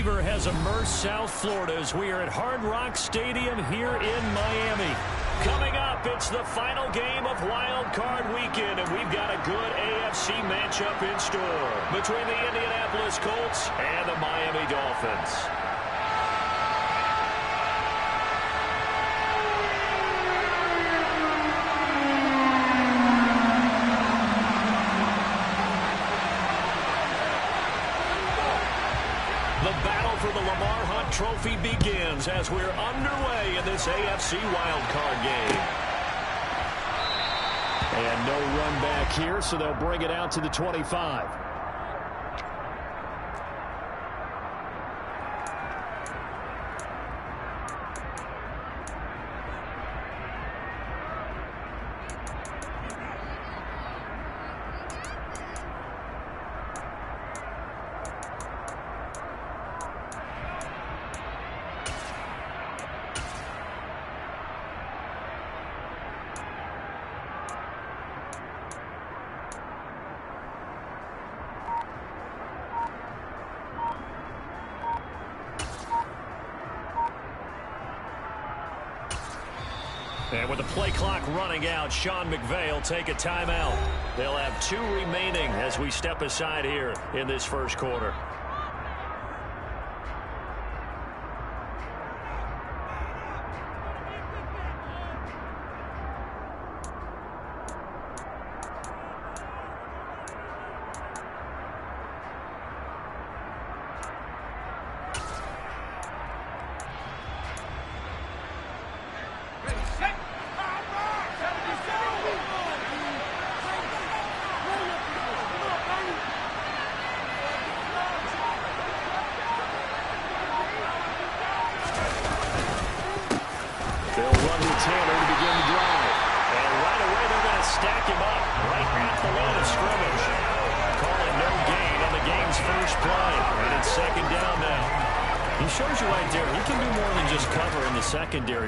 fever has immersed South Florida as we are at Hard Rock Stadium here in Miami. Coming up, it's the final game of Wild Card Weekend, and we've got a good AFC matchup in store between the Indianapolis Colts and the Miami Dolphins. Trophy begins as we're underway in this AFC wildcard game. And no run back here, so they'll bring it out to the 25. And with the play clock running out, Sean McVay will take a timeout. They'll have 2 remaining as we step aside here in this first quarter.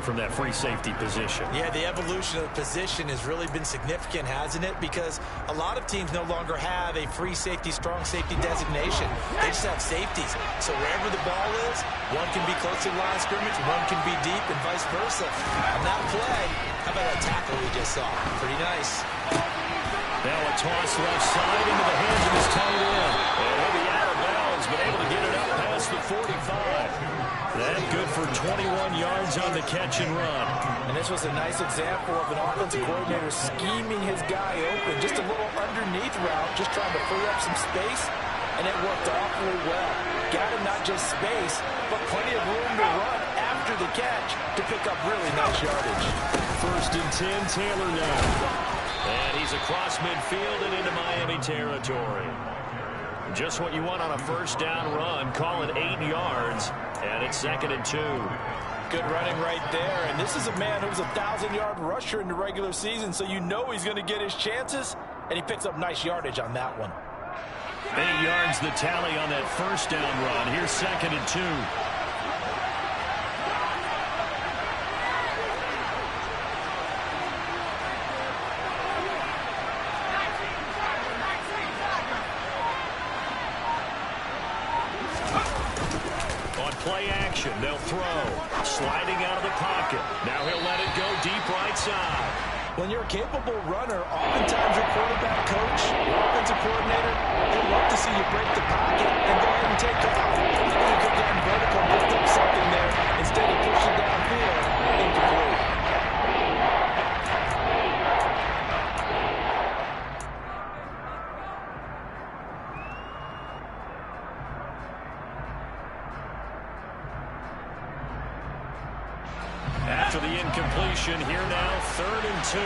From that free safety position. Yeah, the evolution of the position has really been significant, hasn't it? Because a lot of teams no longer have a free safety, strong safety designation. They just have safeties. So wherever the ball is, one can be close to the line of scrimmage, one can be deep, and vice versa. On that play, how about that tackle we just saw? Pretty nice. Now a toss left side into the hands of his tight end. And he'll be out of bounds, but able to get it up past the 45. That good for 21 yards on the catch and run. And this was a nice example of an offensive coordinator scheming his guy open. Just a little underneath route, just trying to free up some space, and it worked awfully well. Got him not just space, but plenty of room to run after the catch to pick up really nice yardage. 1st and 10, Taylor now. And he's across midfield and into Miami territory. Just what you want on a first down run. Call it 8 yards. And it's 2nd and 2. Good running right there. And this is a man who was a 1,000-yard rusher in the regular season, so you know he's going to get his chances. And he picks up nice yardage on that one. 8 yards the tally on that first down run. Here's 2nd and 2. Play action. They'll throw. Sliding out of the pocket. Now he'll let it go deep right side. When you're a capable runner, oftentimes your quarterback coach, your offensive coordinator, they'll love to see you break the pocket and go ahead and take off. Maybe you get down vertical and pick up something there instead of pushing downfield. Incomplete. After the incompletion, here now, 3rd and 2.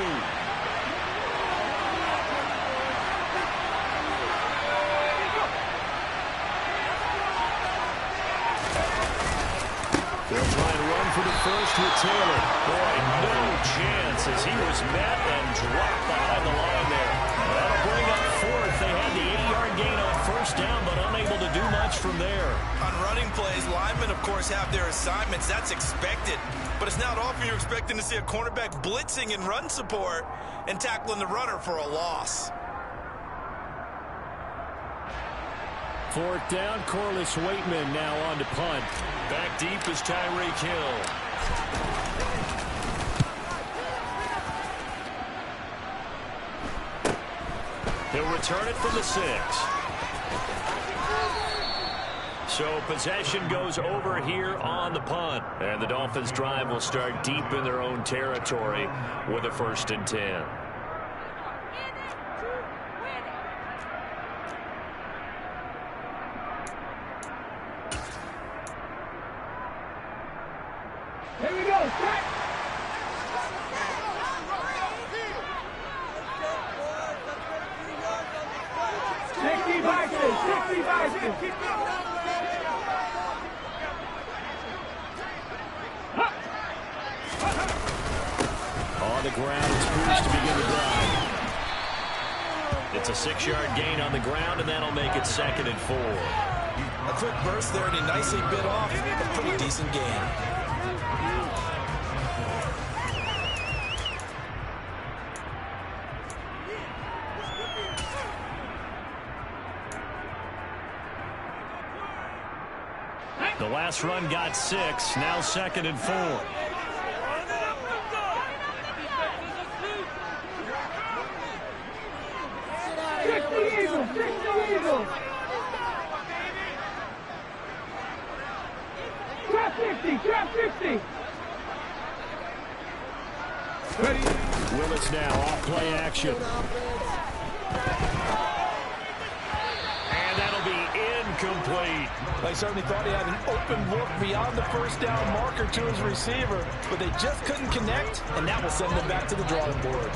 They'll try and run for the first with Taylor. Boy, no chance as he was met and dropped behind the line there. That'll bring up 4th. They had the 8-yard gain on first down, but unable to do much from there. On running plays, linemen, of course, have their assignments. That's expected. But it's not often you're expecting to see a cornerback blitzing in run support and tackling the runner for a loss. 4th down, Corliss Waitman now on to punt. Back deep is Tyreek Hill. He'll return it from the 6. So possession goes over here on the punt. And the Dolphins drive will start deep in their own territory with a 1st and 10. Here we go. Check. 60 On the ground, it's Cruz to begin the drive. It's a 6-yard gain on the ground, and that'll make it 2nd and 4. A quick burst there, and he nicely bit off a pretty decent gain. The last run got 6, now 2nd and 4. Trap 50. Ready. Willis now off play action. And that'll be incomplete. They certainly thought he had an open look beyond the 1st down marker to his receiver, but they just couldn't connect, and that will send them back to the drawing board.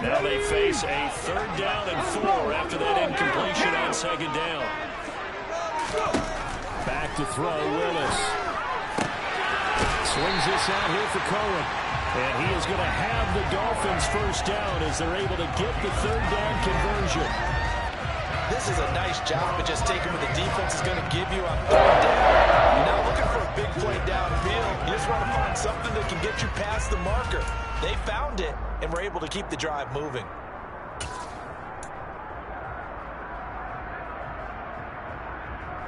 Now they face a 3rd down and 4 after that incompletion on 2nd down. Back to throw, Willis. Swings this out here for Cohen. And he is going to have the Dolphins 1st down as they're able to get the 3rd down conversion. This is a nice job of just taking what the defense is going to give you on 3rd down. You're not looking for a big play downfield. You just want to find something that can get you past the marker. They found it and were able to keep the drive moving.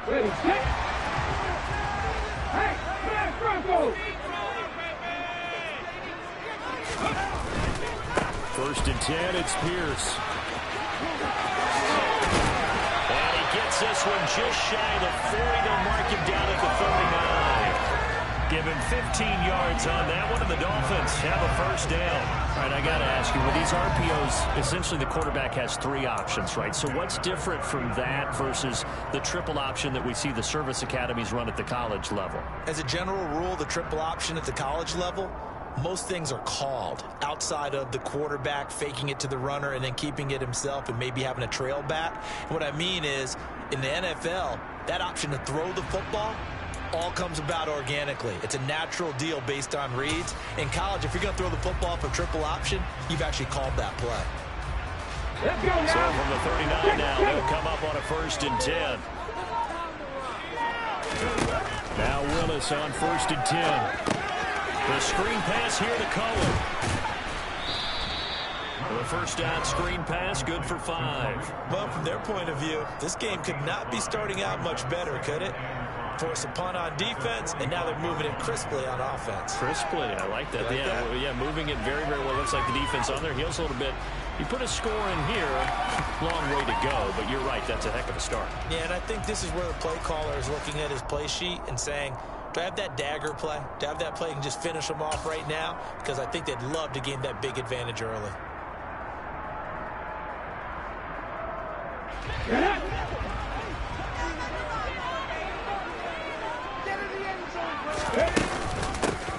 Ready, set. Hey, man, Bronco. 1st and 10, it's Pierce. And he gets this one just shy of the 40. They'll mark him down at the 39. Give him 15 yards on that one, and the Dolphins have a 1st down. All right, I got to ask you, with these RPOs, essentially the quarterback has 3 options, right? So what's different from that versus the triple option that we see the service academies run at the college level? As a general rule, the triple option at the college level, most things are called outside of the quarterback faking it to the runner and then keeping it himself and maybe having a trail back. And what I mean is, in the NFL, that option to throw the football all comes about organically. It's a natural deal based on reads. In college, if you're going to throw the football for triple option, you've actually called that play. Let's go now. So from the 39 now, they'll come up on a 1st and 10. Now Willis on 1st and 10. The screen pass here to Cohen. The 1st down screen pass, good for 5. Well, from their point of view, this game could not be starting out much better, could it? Force a punt on defense, and now they're moving it crisply on offense. Crisply, I like that. Yeah, moving it very, very well. Looks like the defense on their heels a little bit. You put a score in here, long way to go, but you're right, that's a heck of a start. Yeah, and I think this is where the play caller is looking at his play sheet and saying, do I have that dagger play? Do I have that play and just finish them off right now? Because I think they'd love to gain that big advantage early.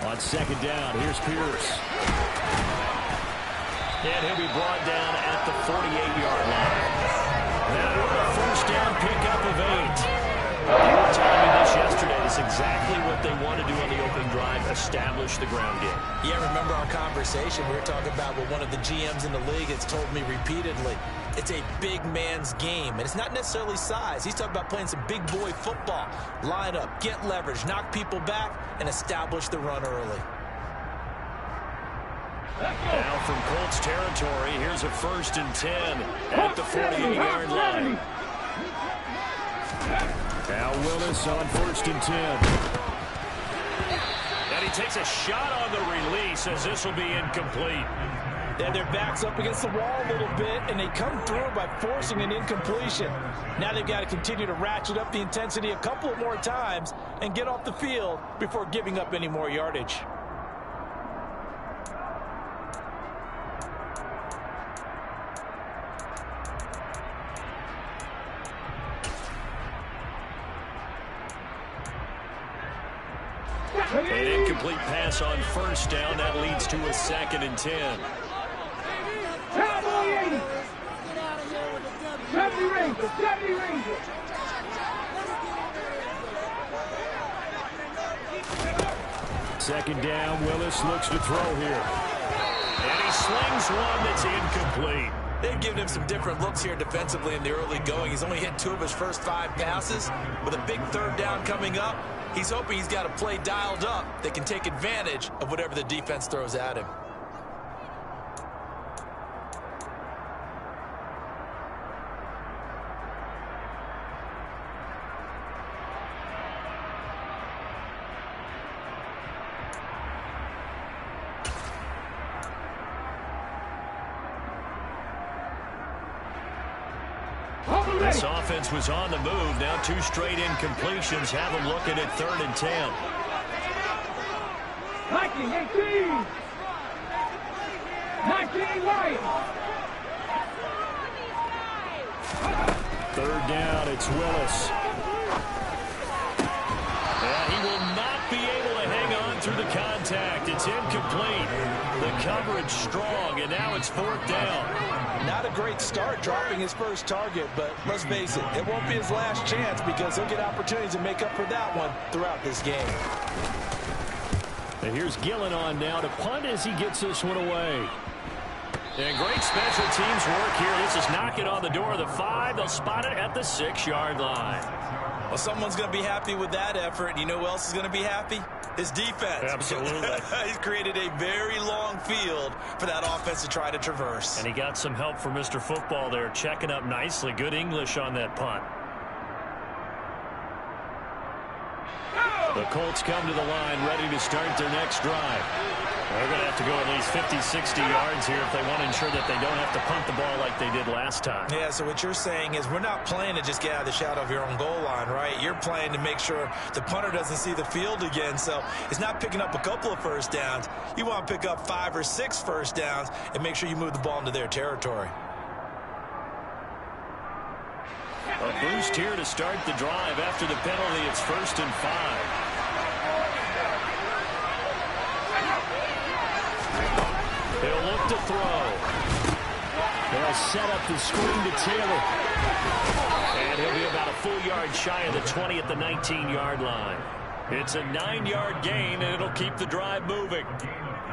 On 2nd down, here's Pierce. And he'll be brought down at the 48-yard line. Now with a 1st down pickup of 8. You were telling me this yesterday. That's exactly what they want to do on the opening drive, establish the ground game. Yeah, remember our conversation? We were talking about what one of the GMs in the league has told me repeatedly. It's a big man's game, and it's not necessarily size. He's talking about playing some big boy football. Line up, get leverage, knock people back, and establish the run early. Now from Colts territory, here's a 1st and 10 at the 48-yard line. Now Willis on 1st and 10. And he takes a shot on the release as this will be incomplete. Then their backs up against the wall a little bit, and they come through by forcing an incompletion. Now they've got to continue to ratchet up the intensity a couple more times and get off the field before giving up any more yardage. An incomplete pass on 1st down. That leads to a 2nd and 10. Cowboy 80. 70 Rangers. 70 Rangers. Second down. Willis looks to throw here. And he slings one that's incomplete. They've given him some different looks here defensively in the early going. He's only hit 2 of his first 5 passes. With a big 3rd down coming up, he's hoping he's got a play dialed up that can take advantage of whatever the defense throws at him. This offense was on the move. Now 2 straight incompletions have them looking at 3rd and 10. 1918. 19 White. 3rd down, it's Willis. And he will not be able to hang on through the contact. It's incomplete. The coverage strong, and now it's 4th down. Not a great start dropping his first target, but let's face it, it won't be his last chance because he'll get opportunities to make up for that one throughout this game. And here's Gillen on now to punt as he gets this one away. And great special teams work here. This is knocking on the door of the 5. They'll spot it at the 6-yard line. Well, someone's going to be happy with that effort. And you know who else is going to be happy? His defense. Absolutely. He's created a very long field for that offense to try to traverse. And he got some help from Mr. Football there, checking up nicely. Good English on that punt. The Colts come to the line, ready to start their next drive. They're going to have to go at least 50, 60 yards here if they want to ensure that they don't have to punt the ball like they did last time. Yeah, so what you're saying is we're not playing to just get out of the shadow of your own goal line, right? You're playing to make sure the punter doesn't see the field again. So it's not picking up a couple of 1st downs. You want to pick up 5 or 6 1st downs and make sure you move the ball into their territory. A boost here to start the drive. After the penalty, it's 1st and 5. They'll look to throw. They'll set up the screen to Taylor. And he'll be about a full yard shy of the 20 at the 19-yard line. It's a 9-yard gain, and it'll keep the drive moving.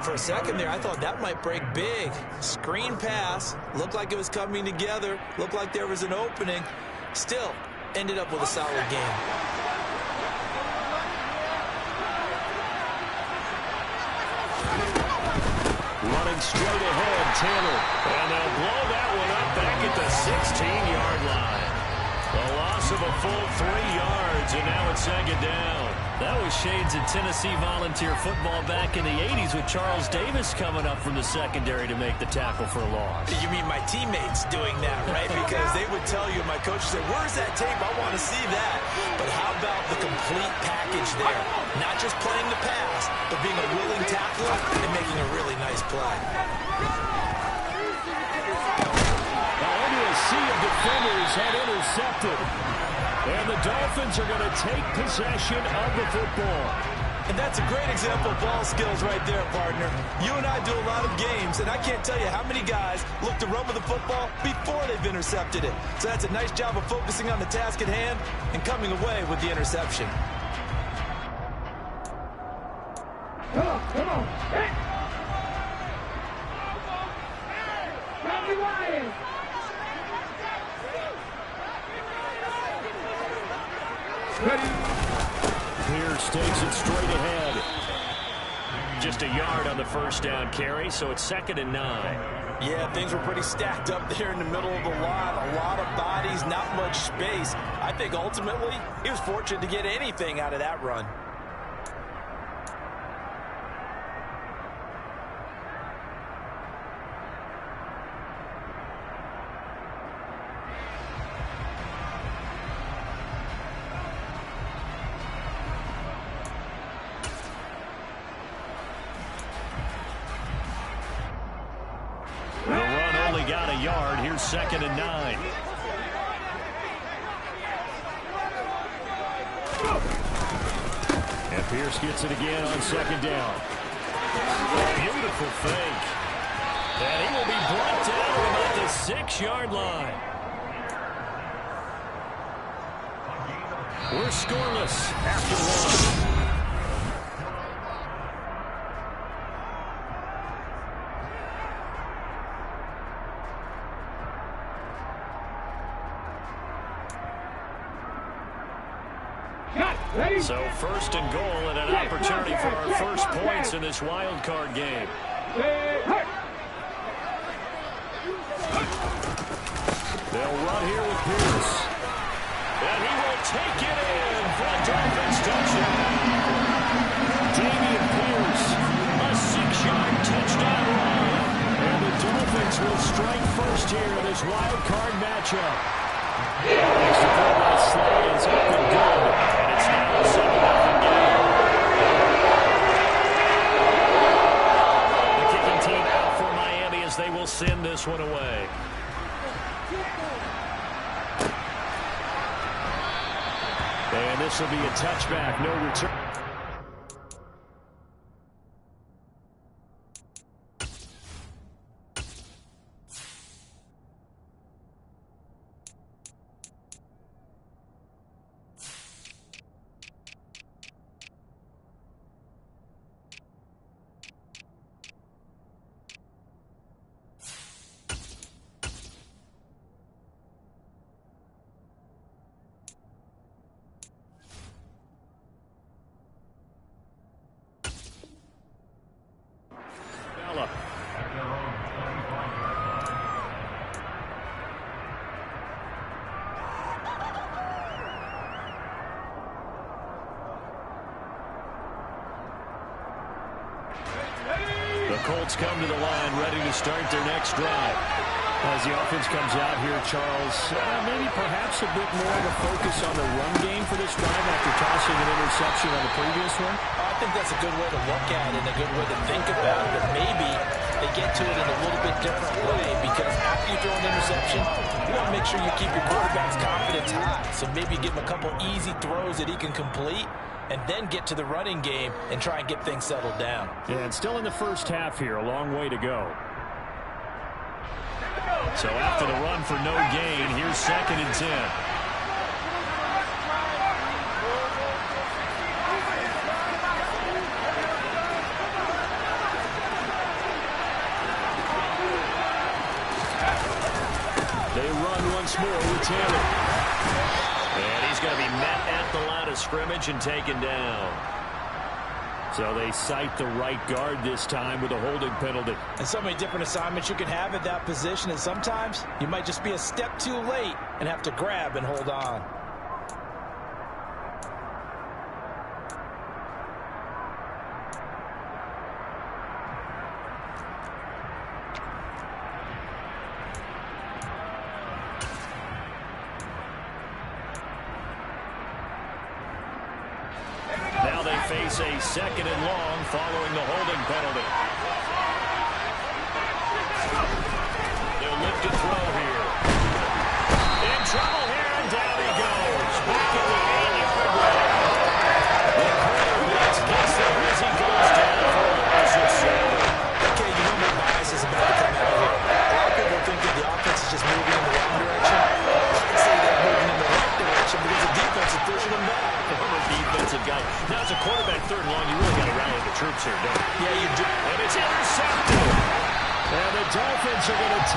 For a second there, I thought that might break big. Screen pass. Looked like it was coming together. Looked like there was an opening. Still, ended up with a solid game. Running straight ahead, Taylor. And they'll blow that one up back at the 16-yard line. A loss of a full 3 yards, and now it's 2nd down. That was shades of Tennessee volunteer football back in the 80s with Charles Davis coming up from the secondary to make the tackle for a loss. You mean my teammates doing that, right? Because they would tell you, my coach would say, where's that tape? I want to see that. But how about the complete package there? Not just playing the pass, but being a willing tackler and making a really nice play. Now into a sea of defenders had intercepted. And the Dolphins are going to take possession of the football. And that's a great example of ball skills right there, partner. You and I do a lot of games, and I can't tell you how many guys look to run with the football before they've intercepted it. So that's a nice job of focusing on the task at hand and coming away with the interception. Come on, come on. Hey. Johnny Ryan. Ready. Pierce takes it straight ahead. Just a yard on the first down carry, so it's 2nd and 9. Yeah, things were pretty stacked up there in the middle of the line. A lot of bodies, not much space. I think ultimately he was fortunate to get anything out of that run. Got a yard. Here's 2nd and 9. And Pierce gets it again on 2nd down. Beautiful fake. And he will be brought down at about the 6-yard line. We're scoreless after 1. So 1st and goal and an opportunity for our first points in this wild card game. They'll run here with Pierce. And he will take it in for a Dolphins touchdown. Dameon Pierce, a 6-yard touchdown run. And the Dolphins will strike first here in this wild card matchup. Extra point by Slay is up and good. And it's now a 7-0 game. The kicking team out for Miami as they will send this one away. And this will be a touchback, no return. The Colts come to the line, ready to start their next drive. As the offense comes out here, Charles, maybe perhaps a bit more of a focus on the run game for this drive after tossing an interception on the previous one? I think that's a good way to look at it and a good way to think about it. But maybe they get to it in a little bit different way because after you throw an interception, you want to make sure you keep your quarterback's confidence high. So maybe give him a couple easy throws that he can complete and then get to the running game and try and get things settled down. Yeah, and still in the first half here, a long way to go. So after the run for no gain, here's 2nd and 10. They run once more with Taylor. And he's going to be met at the line of scrimmage and taken down. So they cite the right guard this time with a holding penalty. And so many different assignments you can have at that position, and sometimes you might just be a step too late and have to grab and hold on. Now they face a 2nd and long following the holding penalty. They'll lift and throw here. In trouble here, and down he goes. Back at the 8-yard line. The quarterback gets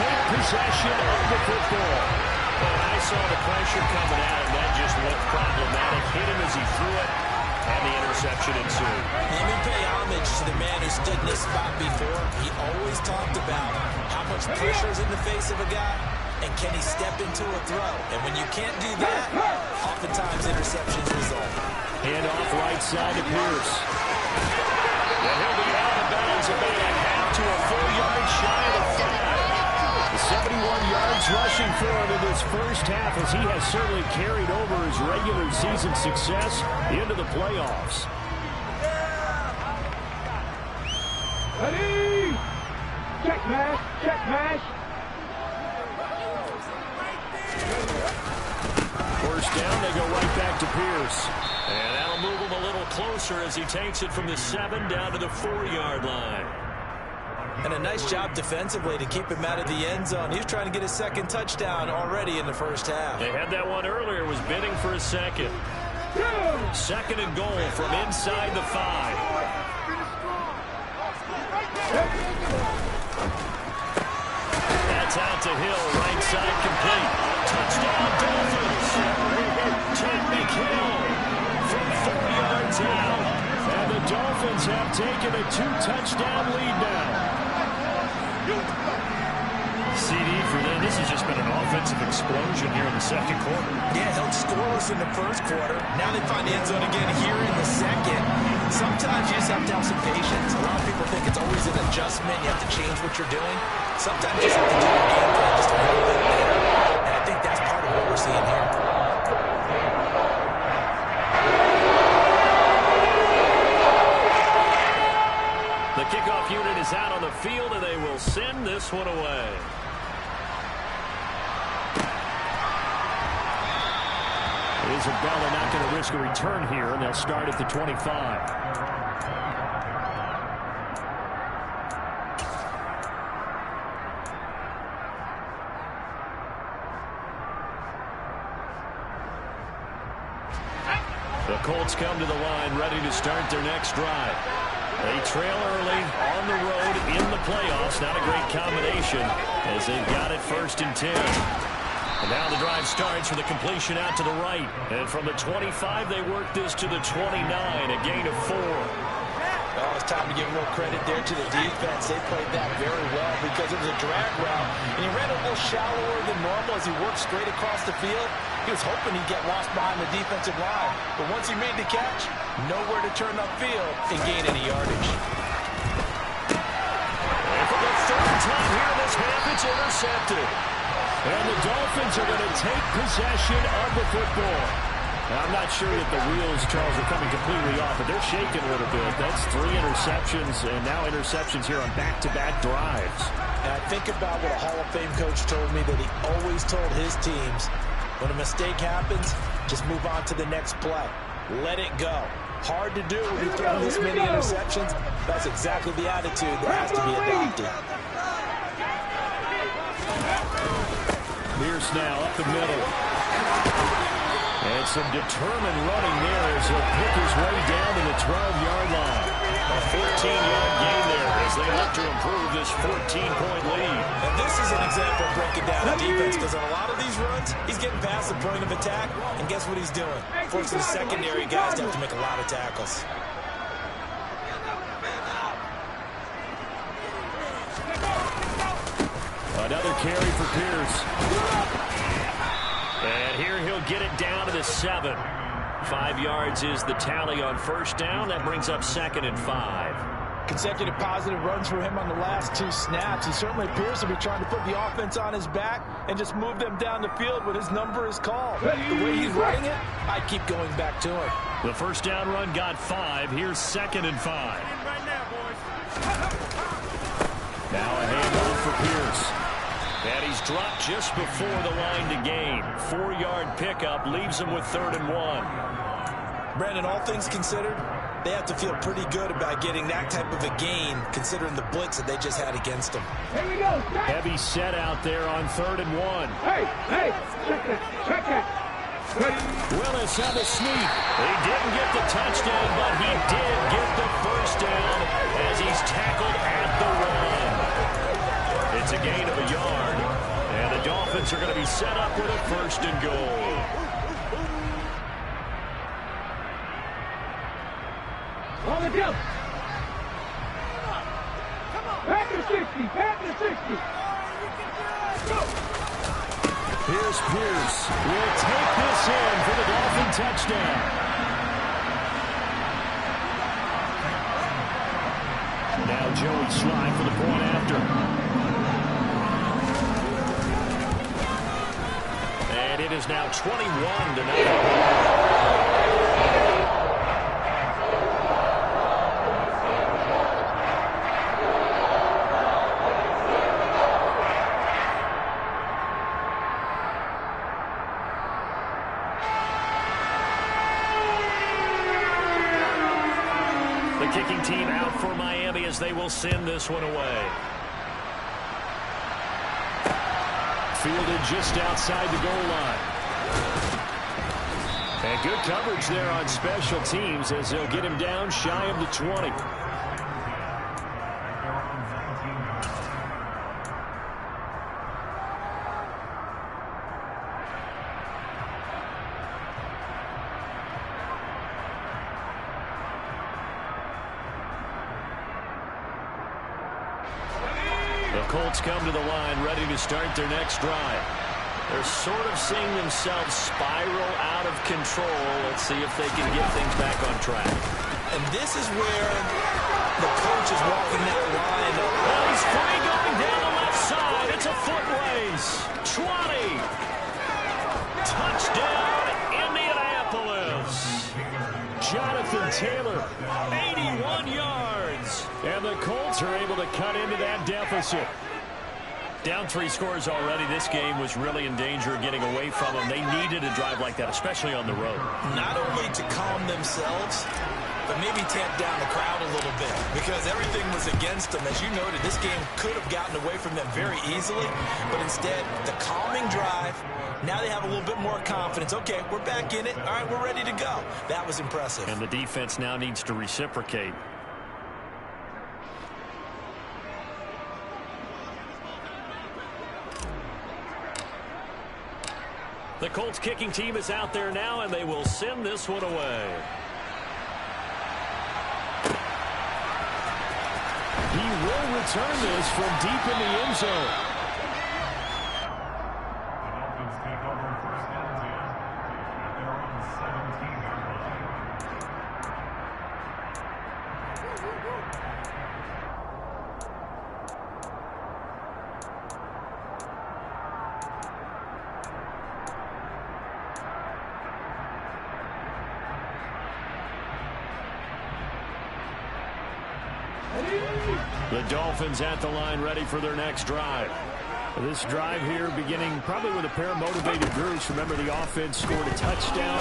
take possession of the football. And I saw the pressure coming at him. That just looked problematic. Hit him as he threw it, and the interception ensued. Let me pay homage to the man who stood in this spot before. He always talked about how much pressure is in the face of a guy, and can he step into a throw. And when you can't do that, oftentimes interceptions result. Hand off right side to Pierce. And he'll be out of bounds about a half to a full yard shy of the 5. 71 yards rushing for him in this first half, as he has certainly carried over his regular season success into the playoffs. Ready? Check pass, check pass. First down, they go right back to Pierce. And that'll move him a little closer as he takes it from the 7 down to the 4-yard line. And a nice job defensively to keep him out of the end zone. He was trying to get his second touchdown already in the first half. They had that one earlier, was bidding for a second. Second and goal from inside the 5. That's out to Hill, right side complete. Touchdown Dolphins. Tyreek Hill from 4 yards out. And the Dolphins have taken a 2-touchdown lead now. CD for them. This has just been an offensive explosion here in the second quarter. Yeah, held scoreless in the first quarter. Now they find the end zone again here in the second. Sometimes you just have to have some patience. A lot of people think it's always an adjustment. You have to change what you're doing. Sometimes you just have to do your game plan just a little bit better. And I think that's part of what we're seeing here. The kickoff unit is out on the field, and they will send this one away. Isabella not going to risk a return here, and they'll start at the 25. The Colts come to the line, ready to start their next drive. They trail early on the road in the playoffs. Not a great combination as they've got it 1st and 10. And now the drive starts with a completion out to the right. And from the 25, they work this to the 29, a gain of 4. Oh, it's time to give a little credit there to the defense. They played that very well because it was a drag route. And he ran a little shallower than normal as he worked straight across the field. He was hoping he'd get lost behind the defensive line. But once he made the catch, nowhere to turn upfield and gain any yardage. And for the 3rd time here in this half, it's intercepted. And the Dolphins are going to take possession of the football. Now, I'm not sure that the wheels, Charles, are coming completely off, but they're shaking a little bit. That's 3 interceptions, and now interceptions here on back-to-back drives. And I think about what a Hall of Fame coach told me, that he always told his teams, when a mistake happens, just move on to the next play. Let it go. Hard to do when you throw this many interceptions. That's exactly the attitude that has to be adopted. Pierce now up the middle. And some determined running there as he'll pick his way down to the 12-yard line. A 14-yard gain there as they look to improve this 14-point lead. And this is an example of breaking down the defense, because on a lot of these runs, he's getting past the point of attack, and guess what he's doing? Forcing the secondary guys to have to make a lot of tackles. Another carry for Pierce. And here he'll get it down to the 7. 5 yards is the tally on 1st down. That brings up 2nd and 5. Consecutive positive runs for him on the last 2 snaps. He certainly appears to be trying to put the offense on his back and just move them down the field when his number is called. The way he's running it, I'd keep going back to him. The 1st down run got 5. Here's 2nd and 5. Now a handoff for Pierce. And he's dropped just before the line to gain. 4-yard pickup leaves him with 3rd and 1. Brandon, all things considered, they have to feel pretty good about getting that type of a gain, considering the blitz that they just had against them. Here we go. Heavy set out there on 3rd and 1. Hey, check that. Ready? Willis on the sneak. He didn't get the touchdown, but he did get the 1st down as he's tackled at the 1. It's a gain of a yard. Dolphins are going to be set up with a 1st and goal. On the jump. Back to 60. Back to 60. Go. Here's Pierce. Will take this in for the Dolphin touchdown. Now Joey Slye for the point after. And it is now 21-0. The kicking team out for Miami as they will send this one away. Fielded just outside the goal line. And good coverage there on special teams as they'll get him down shy of the 20. The Colts come to the line ready to start their next drive. They're sort of seeing themselves spiral out of control. Let's see if they can get things back on track. And this is where the coach is walking that line. Well, he's free going down the left side. It's a foot race. 20. Touchdown, Indianapolis. Jonathan Taylor, 81 yards. And the Colts are able to cut into that deficit. Down 3 scores already. This game was really in danger of getting away from them. They needed a drive like that, especially on the road. Not only to calm themselves, but maybe tamp down the crowd a little bit because everything was against them. As you noted, this game could have gotten away from them very easily, but instead, the calming drive, now they have a little bit more confidence. Okay, we're back in it. All right, we're ready to go. That was impressive. And the defense now needs to reciprocate. The Colts kicking team is out there now, and they will send this one away. He will return this from deep in the end zone. The Dolphins at the line ready for their next drive. This drive here beginning probably with a pair of motivated groups. Remember, the offense scored a touchdown.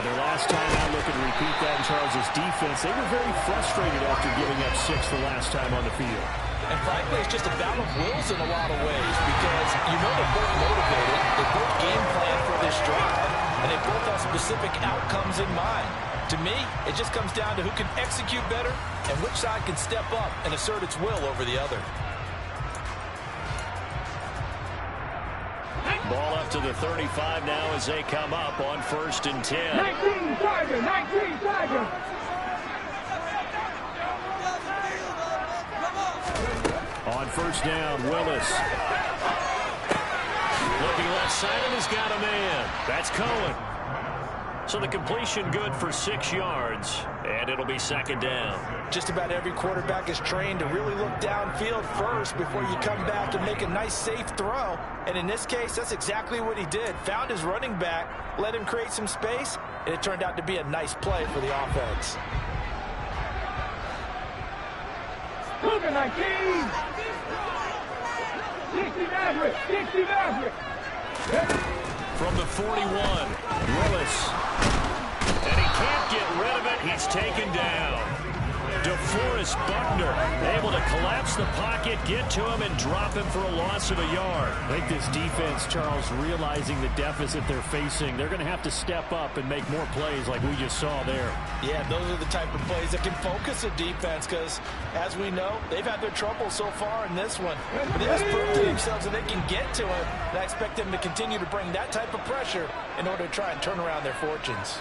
Their last time out, looking to repeat that in Charles' defense. They were very frustrated after giving up 6 the last time on the field. And frankly, it's just a battle of wills in a lot of ways because you know they're both motivated. They both game plan for this drive, and they both have specific outcomes in mind. To me, it just comes down to who can execute better and which side can step up and assert its will over the other. Ball up to the 35 now as they come up on 1st and 10. 19 Tiger, 19 Tiger. On 1st down, Willis. Looking left side and has got a man. That's Cohen. So the completion good for 6 yards, and it'll be 2nd down. Just about every quarterback is trained to really look downfield first before you come back and make a nice, safe throw. And in this case, that's exactly what he did. Found his running back, let him create some space, and it turned out to be a nice play for the offense. Cougar 19. 60 Maverick, 60 Maverick. From the 41, Willis. And he can't get rid of it. He's taken down. DeForest Buckner able to collapse the pocket, get to him, and drop him for a loss of a yard. I think this defense, Charles, realizing the deficit they're facing, they're going to have to step up and make more plays like we just saw there. Yeah, those are the type of plays that can focus a defense because, as we know, they've had their trouble so far in this one. But they just prove to themselves that they can get to it, and I expect them to continue to bring that type of pressure in order to try and turn around their fortunes.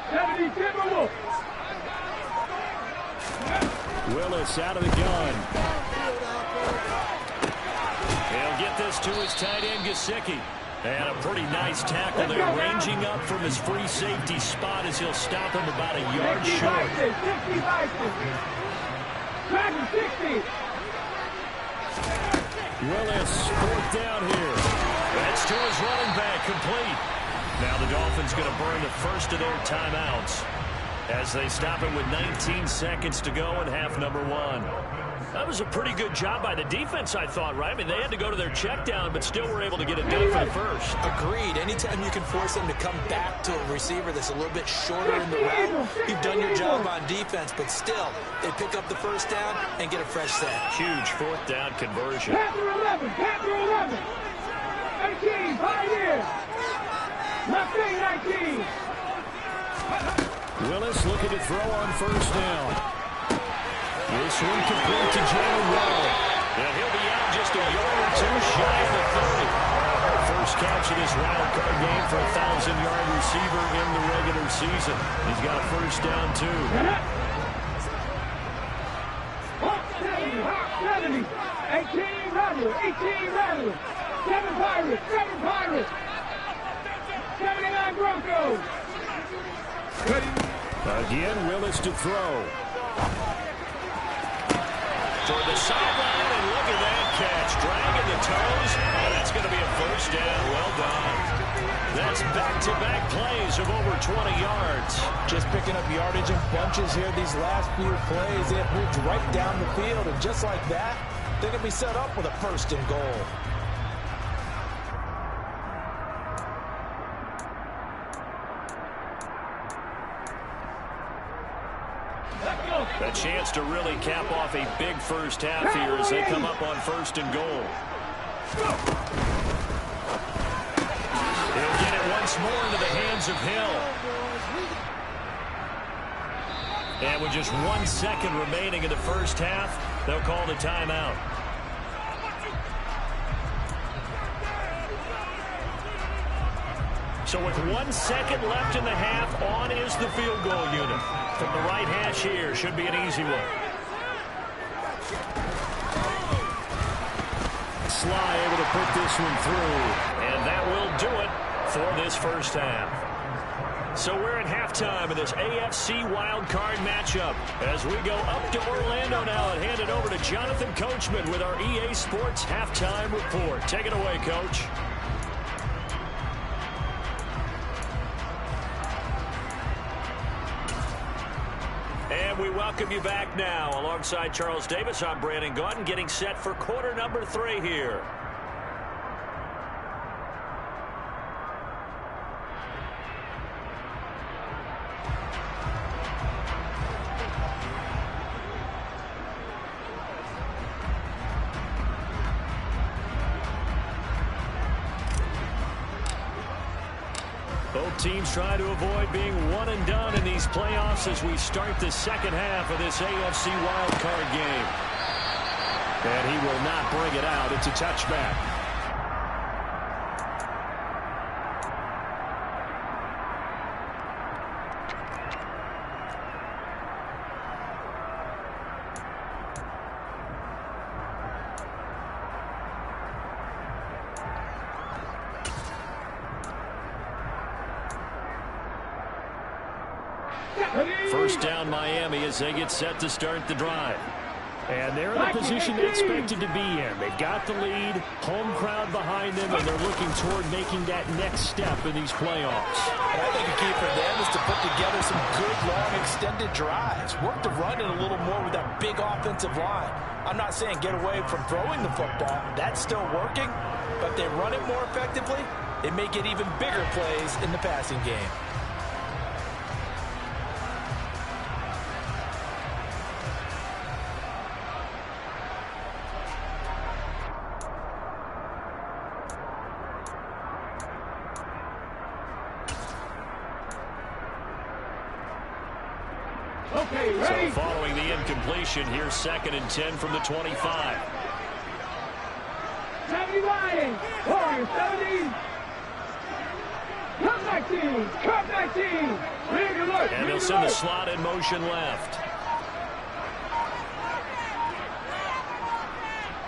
70 Timberwolves. Willis out of the gun. He'll get this to his tight end, Gesicki. And a pretty nice tackle there, ranging up from his free safety spot as he'll stop him about a yard short. 60. Willis, fourth down here. That's to his running back, complete. Now the Dolphins going to burn the first of their timeouts as they stop him with 19 seconds to go in half number one. That was a pretty good job by the defense, I thought, right? I mean, they had to go to their check down, but still were able to get it done for the first. Agreed. Anytime you can force them to come back to a receiver that's a little bit shorter in the route, you've done your job on defense, but still, they pick up the first down and get a fresh set. Huge fourth down conversion. Panther 11. 18, Pioneer. Left wing 19. Willis looking to throw on first down. This one complete to Jalen Waddle. And he'll be out just a yard or two shy of the 30. First catch of this wild card game for a 1,000-yard receiver in the regular season. He's got a first down, too. 70. 18 Rattler. 7 Pirates. 79 Broncos. Again, Willis to throw. For the sideline, and look at that catch. Dragging the toes, and that's going to be a first down. Well done. That's back-to-back plays of over 20 yards. Just picking up yardage in bunches here these last few plays. They have moved right down the field, and just like that, they're going to be set up with a first and goal. A chance to really cap off a big first half here as they come up on first and goal. He'll get it once more into the hands of Hill. And with just 1 second remaining in the first half, they'll call the timeout. So with 1 second left in the half, on is the field goal unit. From the right hash here, should be an easy one. Sly able to put this one through. And that will do it for this first half. So we're at halftime of this AFC wildcard matchup as we go up to Orlando now and hand it over to Jonathan Coachman with our EA Sports halftime report. Take it away, Coach. And we welcome you back now. Alongside Charles Davis, I'm Brandon Gaudin, getting set for quarter number 3 here. Both teams try to avoid being one and done in these playoffs as we start the second half of this AFC wildcard game. And he will not bring it out. It's a touchback. First down Miami as they get set to start the drive. And they're in the position they expected to be in. They've got the lead, home crowd behind them, and they're looking toward making that next step in these playoffs. And I think a key for them is to put together some good, long, extended drives. Work the run in a little more with that big offensive line. I'm not saying get away from throwing the football. That's still working. But if they run it more effectively, they may get even bigger plays in the passing game. Okay, ready? So following the incompletion, here's 2nd and 10 from the 25. 70 line. Warriors 70. Cut 19. Cut 19. Big alert. And they'll send the slot in motion left.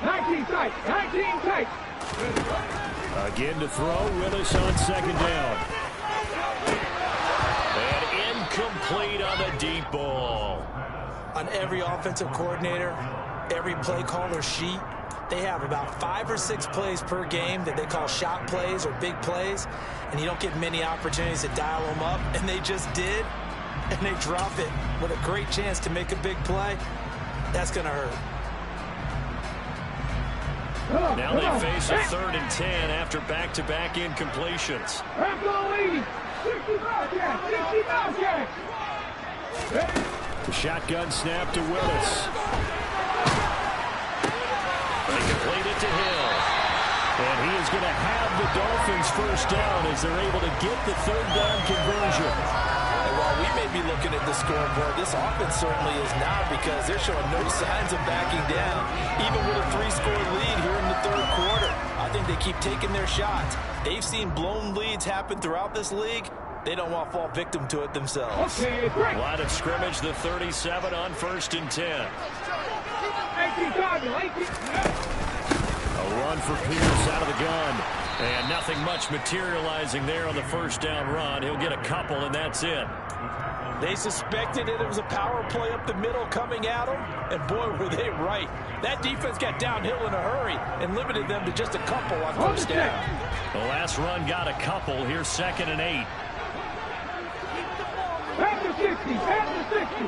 19 tight. 19 tight. Again to throw. Willis on 2nd down. And incomplete on the deep ball. On every offensive coordinator, every play caller sheet, they have about 5 or 6 plays per game that they call shot plays or big plays, and you don't get many opportunities to dial them up, and they just did, and they drop it with a great chance to make a big play. That's going to hurt. Now they face a 3rd and 10 after back-to-back incompletions. The shotgun snap to Willis. They complete it to Hill. And he is going to have the Dolphins first down as they're able to get the 3rd down conversion. And while we may be looking at the scoreboard, this offense certainly is not, because they're showing no signs of backing down, even with a 3-score lead here in the 3rd quarter. I think they keep taking their shots. They've seen blown leads happen throughout this league. They don't want to fall victim to it themselves. Okay, break. Line of scrimmage, the 37 on 1st and 10. 18 target. 18. A run for Pierce out of the gun. And nothing much materializing there on the 1st down run. He'll get a couple, and that's it. They suspected that it was a power play up the middle coming at them, and boy, were they right. That defense got downhill in a hurry and limited them to just a couple on 1st down. The last run got a couple. Here's 2nd and 8. Back to 60. Back to 60.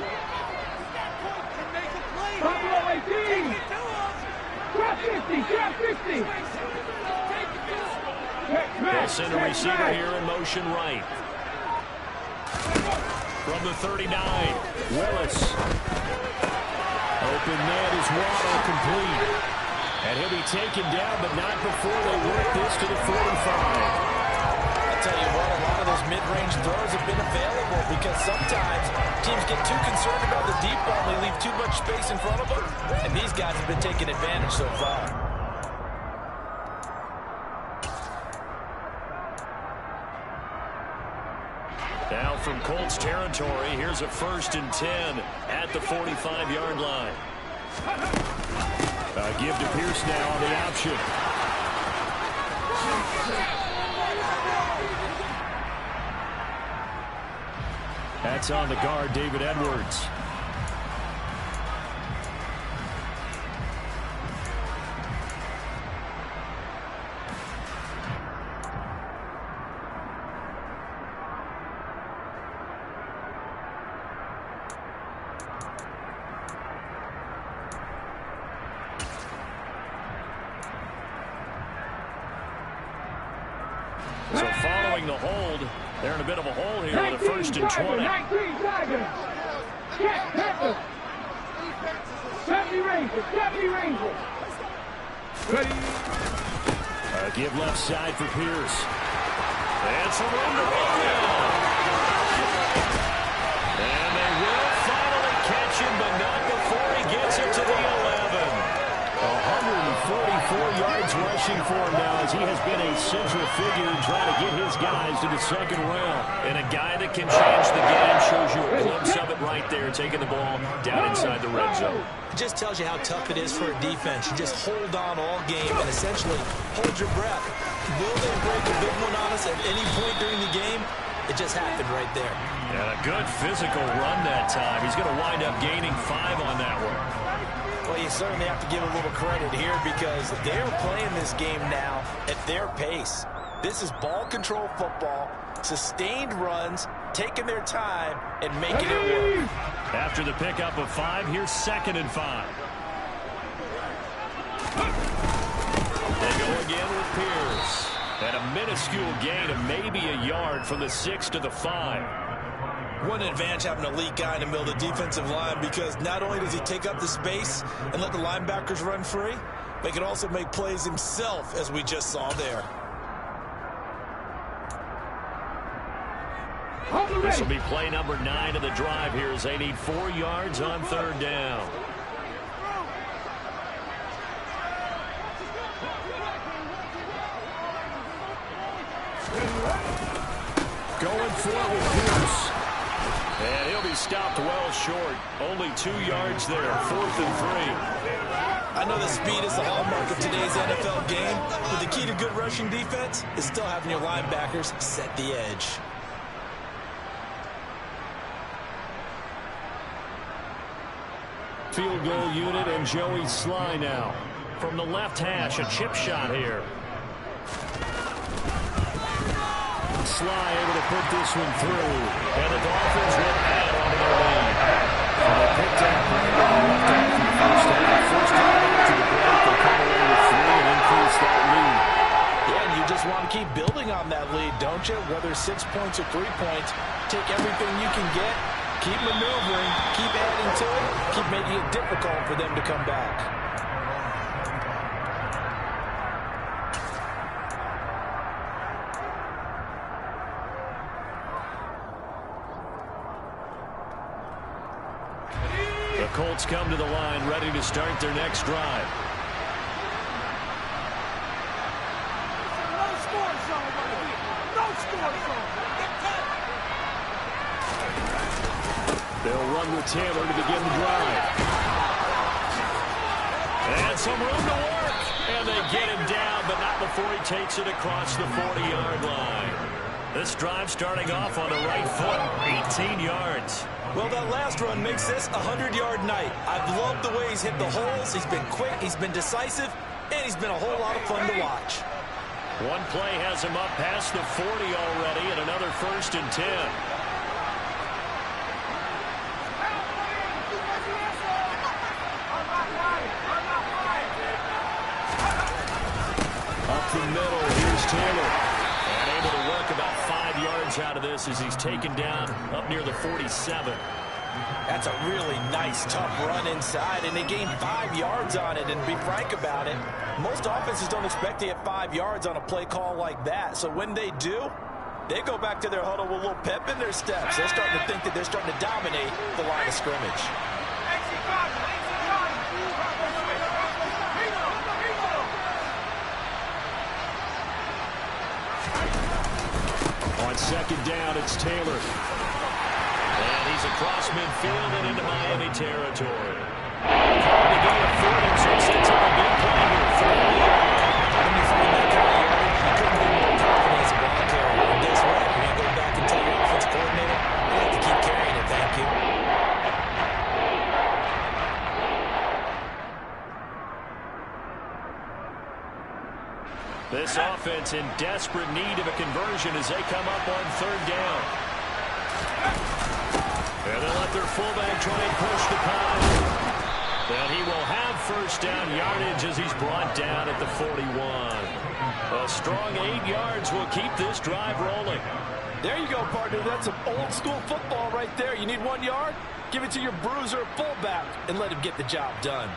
Buffalo 18. Drop 50. Drop 50. They'll send a receiver here in motion right. From the 39, Willis. Open man is Waddle, complete. And he'll be taken down, but not before they work this to the 45. I'll tell you what, a lot of those mid-range throws have been available, because sometimes teams get too concerned about the deep ball and they leave too much space in front of them, and these guys have been taking advantage so far. Now from Colts territory, here's a 1st and 10 at the 45-yard line. Give to Pierce now on the option. That's on the guard, David Edwards. So following the hold, they're in a bit of a hole here with a 1st and 20. 19 Tigers. Check, Pepper. 70 Rangers. 70 Rangers. Ready. Give left side for Pierce. And some room to run now. And they will finally catch him, but not before he gets it to the 11. 144 yards rushing for him now, as he has been a central figure in trying to get his guys to the 2nd round. And a guy that can change the game, shows you a glimpse of it right there, taking the ball down inside the red zone. It just tells you how tough it is for a defense. You just hold on all game and essentially hold your breath. Will they break a big one on us at any point during the game? It just happened right there. And a good physical run that time. He's going to wind up gaining 5 on that one. Well, you certainly have to give a little credit here, because they're playing this game now at their pace. This is ball control football, sustained runs, taking their time, and making it work. After the pickup of 5, here's 2nd and 5. They go again with Pierce. And a minuscule gain of maybe a yard from the 6 to the 5. What an advantage having an elite guy in the middle of the defensive line, because not only does he take up the space and let the linebackers run free, but he can also make plays himself, as we just saw there. This will be play number 9 of the drive here as they need 4 yards on 3rd down. Going for it with Pierce. And he'll be stopped well short. Only 2 yards there. 4th and 3. I know that speed is the hallmark of today's NFL game, but the key to good rushing defense is still having your linebackers set the edge. Field goal unit and Joey Sly now. From the left hash, a chip shot here. Sly able to put this one through. And the Dolphins will add on to their lead. And they picked up left off in the first half. First time after the break, they come away with 3 and increase that lead. Yeah, and you just want to keep building on that lead, don't you? Whether 6 points or 3 points, take everything you can get, keep maneuvering, keep adding to it, keep making it difficult for them to come back. The Colts come to the line, ready to start their next drive. No score zone right here. No score zone. They'll run with Taylor to begin the drive. And some room to work. And they get him down, but not before he takes it across the 40-yard line. This drive starting off on the right foot, 18 yards. Well, that last run makes this a 100-yard night. I've loved the way he's hit the holes. He's been quick, he's been decisive, and he's been a whole lot of fun to watch. One play has him up past the 40 already, and another 1st and 10. Up the middle, here's Taylor. And able to work about 5 yards out of this as he's taken down up near the 47. That's a really nice, tough run inside, and they gained 5 yards on it. And to be frank about it, most offenses don't expect to get 5 yards on a play call like that. So when they do, they go back to their huddle with a little pep in their steps. They're starting to think that they're starting to dominate the line of scrimmage. On 2nd down, it's Taylor. And he's across midfield and into Miami territory. Hard to get it for him, so he sets up a big play here. 30 yards. When you find that kind of yard, you couldn't be more confident as a ball carrier. And guess what? You're going to go back and tell your offensive coordinator, I like to keep carrying it, thank you. This offense in desperate need of a conversion as they come up on 3rd down. And they'll let their fullback try and push the pound. And he will have 1st down yardage as he's brought down at the 41. A strong 8 yards will keep this drive rolling. There you go, partner. That's some old school football right there. You need 1 yard? Give it to your bruiser or fullback and let him get the job done.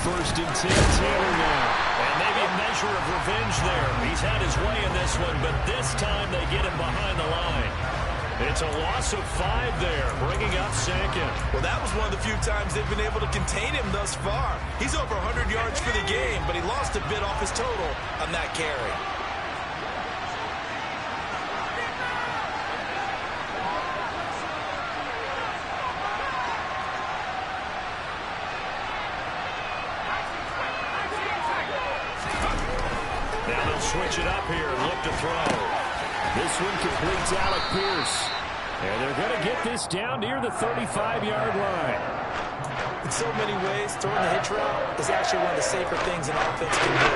First and 10, Taylor now. And maybe a measure of revenge there. He's had his way in this one, but this time they get him behind the line. It's a loss of 5 there, bringing up 2nd. Well, that was one of the few times they've been able to contain him thus far. He's over 100 yards for the game, but he lost a bit off his total on that carry. Switch it up here and look to throw. This one completes Alec Pierce. And they're going to get this down near the 35-yard line. In so many ways, throwing the hitch route is actually one of the safer things an offense can do.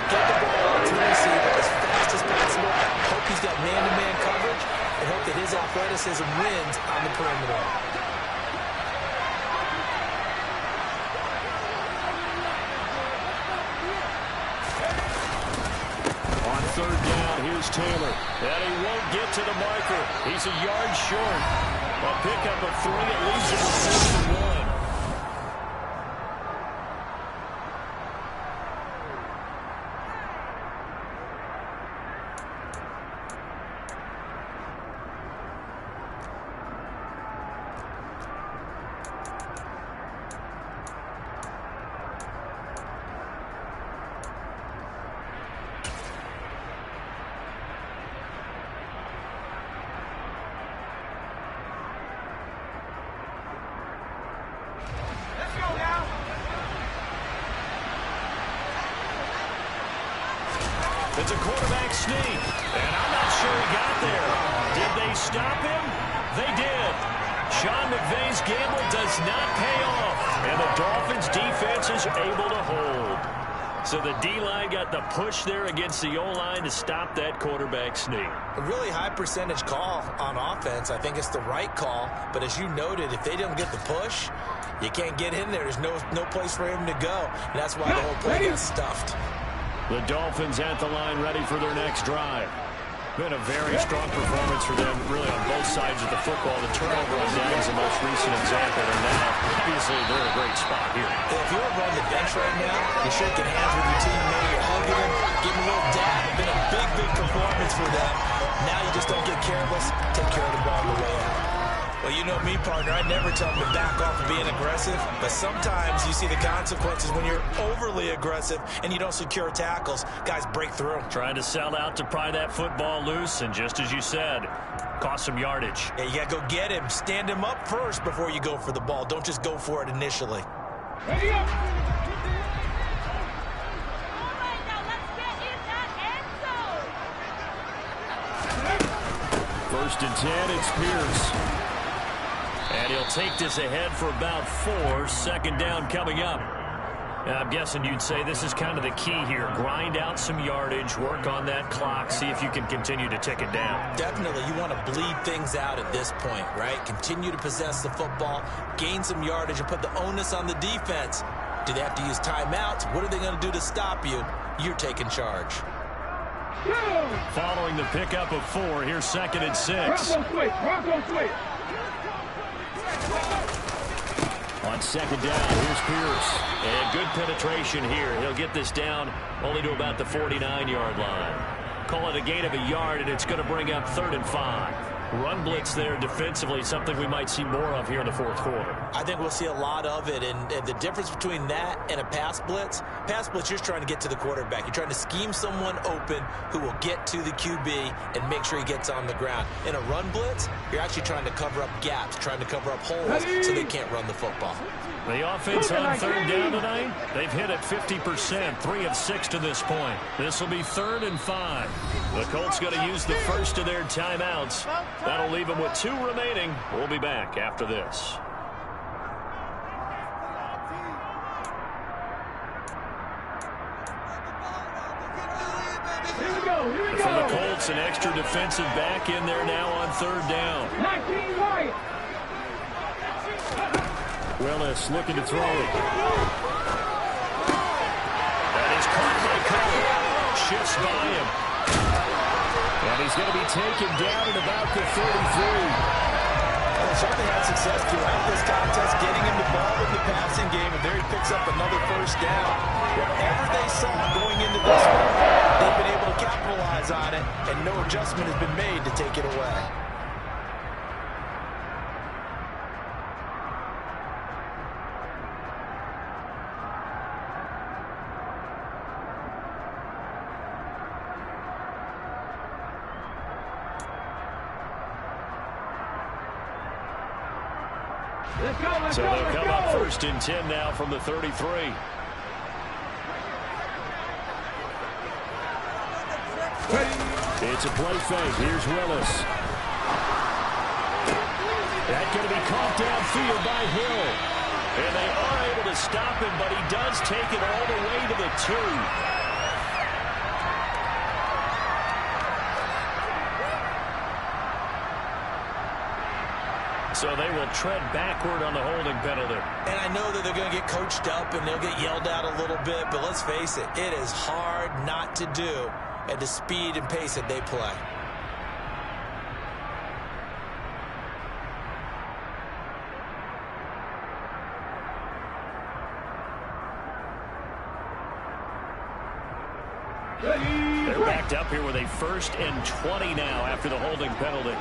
Get the ball out to the receiver as fast as possible. Hope he's got man-to-man coverage and hope that his athleticism wins on the perimeter. third down. Here's Taylor. And he won't get to the marker. He's a yard short. A pickup of 3. It leaves him with 4 1. It's a quarterback sneak, and I'm not sure he got there. Did they stop him? They did. Sean McVay's gamble does not pay off, and the Dolphins' defense is able to hold. So the D-line got the push there against the O-line to stop that quarterback sneak. A really high percentage call on offense. I think it's the right call, but as you noted, if they don't get the push, you can't get in there. There's no place for him to go, and that's why the whole play gets stuffed. The Dolphins at the line ready for their next drive. Been a very strong performance for them, really, on both sides of the football. The turnover on down is the most recent example, and now, obviously, they're in a great spot here. If you're on the bench right now, you're shaking hands with your teammate, you're hugging him, giving a little dab. It's been a big performance for them. Now you just don't get careless. Take care of the ball on the way out. Well, you know me, partner. I never tell them to back off of being aggressive, but sometimes you see the consequences when you're overly aggressive and you don't secure tackles. Guys break through. Trying to sell out to pry that football loose, and just as you said, cost some yardage. Yeah, you got to go get him. Stand him up first before you go for the ball. Don't just go for it initially. Ready up. First and 10, it's Pierce. And he'll take this ahead for about 4. Second down coming up. And I'm guessing you'd say this is kind of the key here. Grind out some yardage, work on that clock, see if you can continue to tick it down. Definitely. You want to bleed things out at this point, right? Continue to possess the football, gain some yardage, and put the onus on the defense. Do they have to use timeouts? What are they going to do to stop you? You're taking charge. Following the pickup of 4, here's second and 6. Bronco switch. On second down, here's Pierce. And good penetration here. He'll get this down only to about the 49-yard line. Call it a gain of a yard, and it's going to bring up 3rd and 5. Run blitz there defensively, something we might see more of here in the fourth quarter. I think we'll see a lot of it, and the difference between that and a pass blitz, you're just trying to get to the quarterback. You're trying to scheme someone open who will get to the QB and make sure he gets on the ground. In a run blitz, you're actually trying to cover up gaps, trying to cover up holes so they can't run the football. The offense on third down tonight, they've hit it 50%, 3 of 6 to this point. This will be 3rd and 5. The Colts going to use the first of their timeouts. That'll leave them with 2 remaining. We'll be back after this. Here we go. For the Colts, an extra defensive back in there now on 3rd down. 19 right. Willis looking to throw it. That is caught by Cole. Shifts by him. And he's going to be taken down at about the 33. Well, they certainly had success throughout this contest, getting him the ball in the passing game, and there he picks up another first down. Whatever they saw going into this one, they've been able to capitalize on it, and no adjustment has been made to take it away. So they'll come up 1st and 10 now from the 33. It's a play fake. Here's Willis. That's going to be caught downfield by Hill. And they are able to stop him, but he does take it all the way to the 2. So they will tread backward on the holding penalty. And I know that they're going to get coached up and they'll get yelled at a little bit, but let's face it, it is hard not to do and the speed and pace that they play. They're backed up here with a 1st and 20 now after the holding penalty.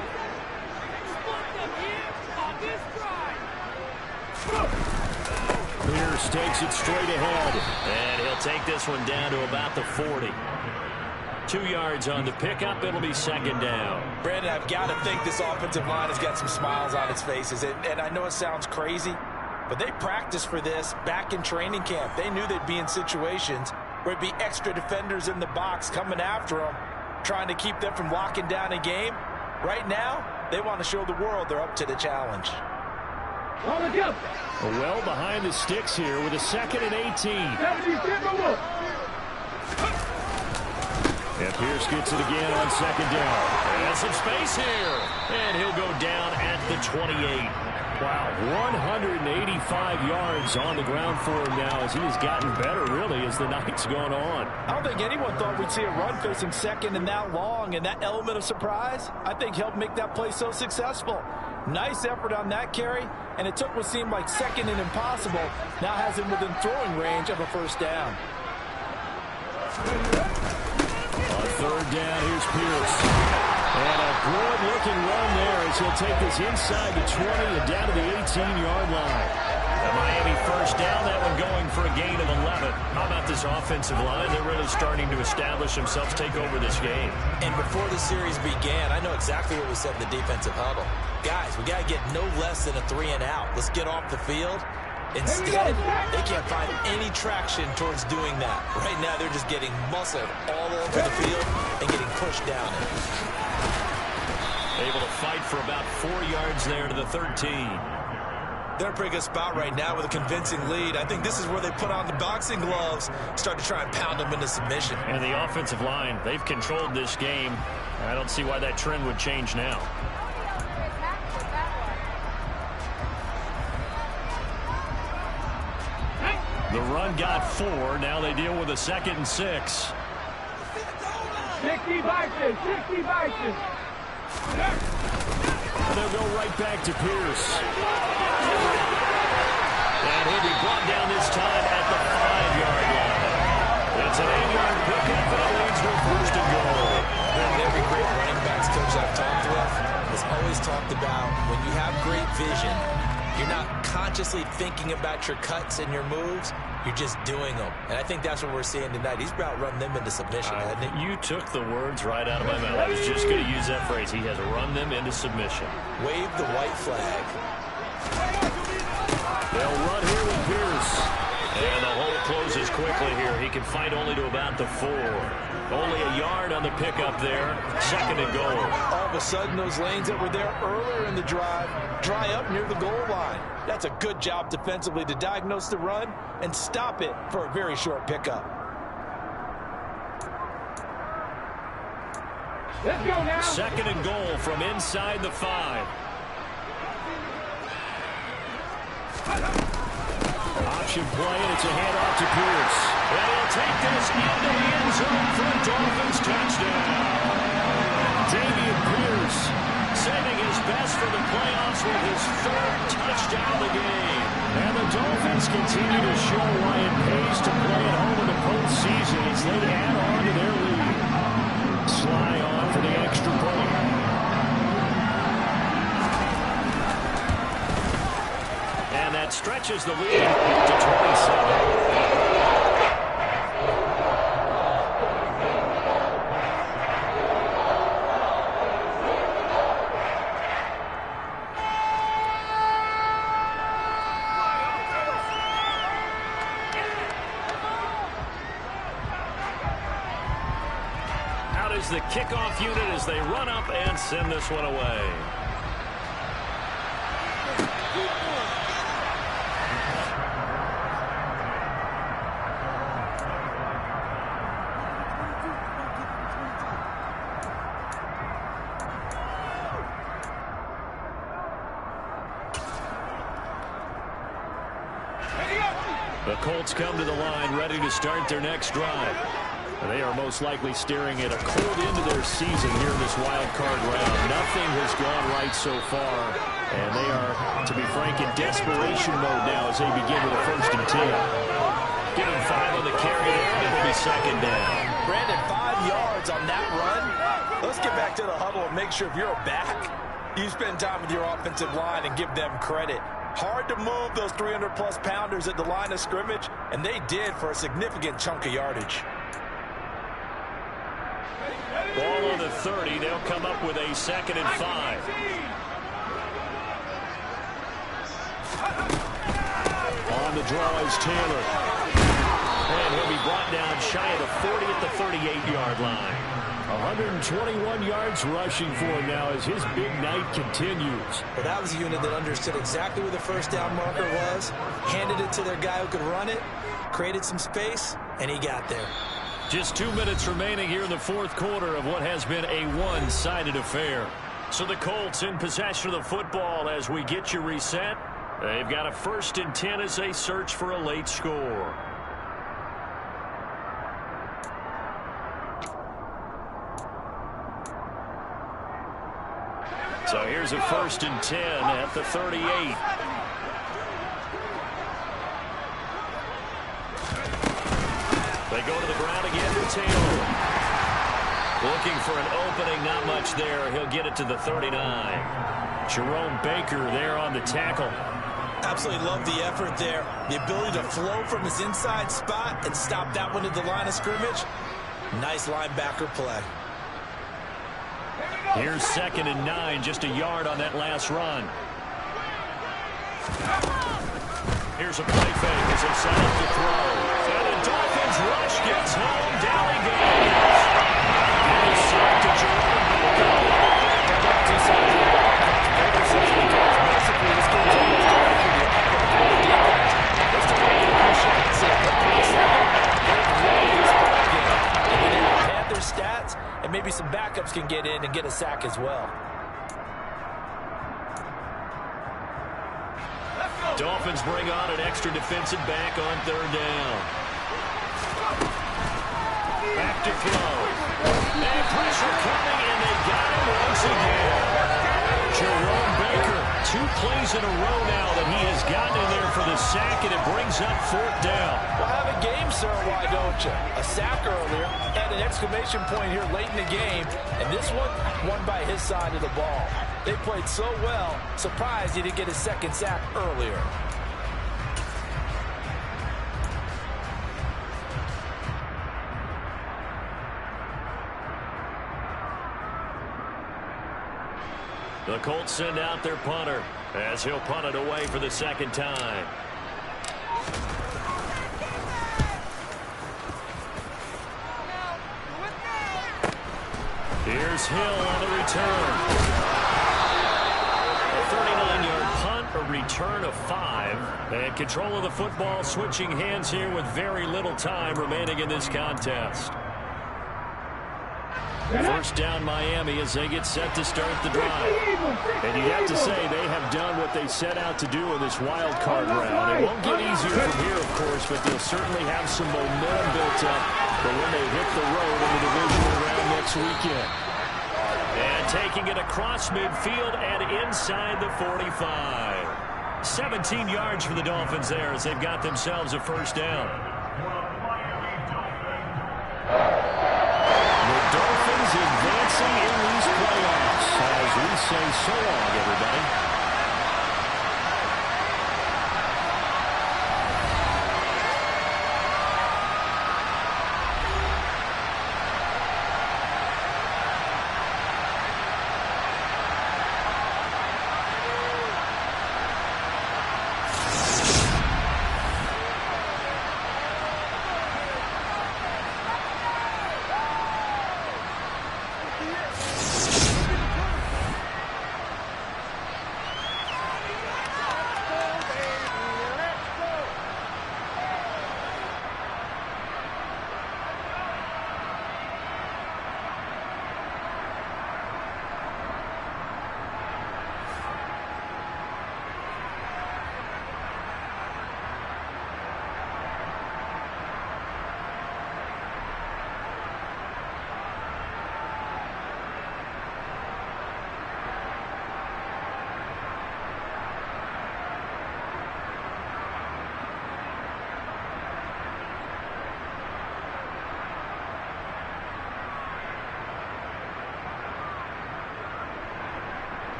Pierce takes it straight ahead, and he'll take this one down to about the 40. 2 yards on the pickup. It'll be 2nd down. Brandon, I've got to think this offensive line has got some smiles on its faces. And I know it sounds crazy, but they practiced for this back in training camp. They knew they'd be in situations where it'd be extra defenders in the box coming after them, trying to keep them from locking down a game. Right now, they want to show the world they're up to the challenge. Well behind the sticks here with a 2nd and 18. And Pierce gets it again on 2nd down. And some space here. And he'll go down at the 28. Wow, 185 yards on the ground for him now as he has gotten better, really, as the night's gone on. I don't think anyone thought we'd see a run facing 2nd and that long, and that element of surprise, I think, helped make that play so successful. Nice effort on that carry, and it took what seemed like 2nd and impossible, now has him within throwing range of a 1st down. On 3rd down, here's Pierce. And a good-looking run there as he'll take this inside the 20 and down to the 18-yard line. The Miami 1st down, that one going for a gain of 11. How about this offensive line? They're really starting to establish themselves, take over this game. And before the series began, I know exactly what was said in the defensive huddle. Guys, we got to get no less than a 3 and out. Let's get off the field. Instead, they can't find any traction towards doing that. Right now, they're just getting muscled all over the field and getting pushed down. Able to fight for about 4 yards there to the 13. They're in a pretty good spot right now with a convincing lead. I think this is where they put on the boxing gloves, start to try and pound them into submission. And the offensive line, they've controlled this game. I don't see why that trend would change now. The run got 4. Now they deal with a 2nd and 6. 60 Bison, 60 Bison. And they'll go right back to Pierce. And he'll be brought down this time at the 5-yard line. It's an 8-yard pickup, and it leads to a 1st and goal. And every great running backs coach I've talked with has always talked about when you have great vision, you're not consciously thinking about your cuts and your moves. You're just doing them. And I think that's what we're seeing tonight. He's about run them into submission, hasn't he? You took the words right out of my mouth. I was just going to use that phrase. He has run them into submission. Wave the white flag. They'll run here with Pierce. And the hole closes quickly here. He can fight only to about the 4. Only a yard on the pickup there. 2nd and goal. All of a sudden, those lanes that were there earlier in the drive dry up near the goal line. That's a good job defensively to diagnose the run and stop it for a very short pickup. Let's go now. 2nd and goal from inside the 5. Option play, and it's a handoff to Pierce. And he'll take this into the end zone for a Dolphins touchdown. Dameon Pierce saving his best for the playoffs with his 3rd touchdown of the game. And the Dolphins continue to show why it pays to play at home in the postseason as they add on to their lead. Sly on for the extra point. And that stretches the lead to 27. Is the kickoff unit as they run up and send this one away. The Colts come to the line ready to start their next drive. They are most likely staring at a cold end to their season here in this wild card round. Nothing has gone right so far, and they are, to be frank, in desperation mode now as they begin with a 1st and 10. Give him 5 on the carry there, and it'll be 2nd down. Brandon, 5 yards on that run. Let's get back to the huddle and make sure if you're a back, you spend time with your offensive line and give them credit. Hard to move those 300-plus pounders at the line of scrimmage, and they did for a significant chunk of yardage. Ball on the 30. They'll come up with a 2nd and 5. On the draw is Taylor. And he'll be brought down shy of the 40 at the 38-yard line. 121 yards rushing for him now as his big night continues. Well, that was a unit that understood exactly where the 1st down marker was, handed it to their guy who could run it, created some space, and he got there. Just 2 minutes remaining here in the 4th quarter of what has been a one-sided affair. So the Colts in possession of the football as we get you reset. They've got a 1st and 10 as they search for a late score. So here's a 1st and 10 at the 38. They go to the ground again to Taylor. Looking for an opening, not much there. He'll get it to the 39. Jerome Baker there on the tackle. Absolutely love the effort there. The ability to flow from his inside spot and stop that one at the line of scrimmage. Nice linebacker play. Here's 2nd and 9, just a yard on that last run. Here's a play fake as they set up the throw. And the Dolphins rush gets home. Down he goes. And he's sacked to Jerome Baker. Their stats, and maybe some backups can get in and get a sack as well. Dolphins bring on an extra defensive back on 3rd down. Back to throw. And pressure coming, and they got him once again. Jerome Baker, 2 plays in a row now that he has gotten in there for the sack, and it brings up 4th down. Well, have a game, sir, why don't you? A sack earlier, and an exclamation point here late in the game, and this one won by his side of the ball. They played so well, surprised he didn't get his 2nd sack earlier. The Colts send out their punter as he'll punt it away for the 2nd time. Here's Hill on the return. A 39-yard punt, a return of 5. And control of the football switching hands here with very little time remaining in this contest. 1st down Miami as they get set to start the drive. And you have to say they have done what they set out to do in this wild card round. It won't get easier from here, of course, but they'll certainly have some momentum built up for when they hit the road in the divisional round next weekend. And taking it across midfield and inside the 45. 17 yards for the Dolphins there as they've got themselves a 1st down.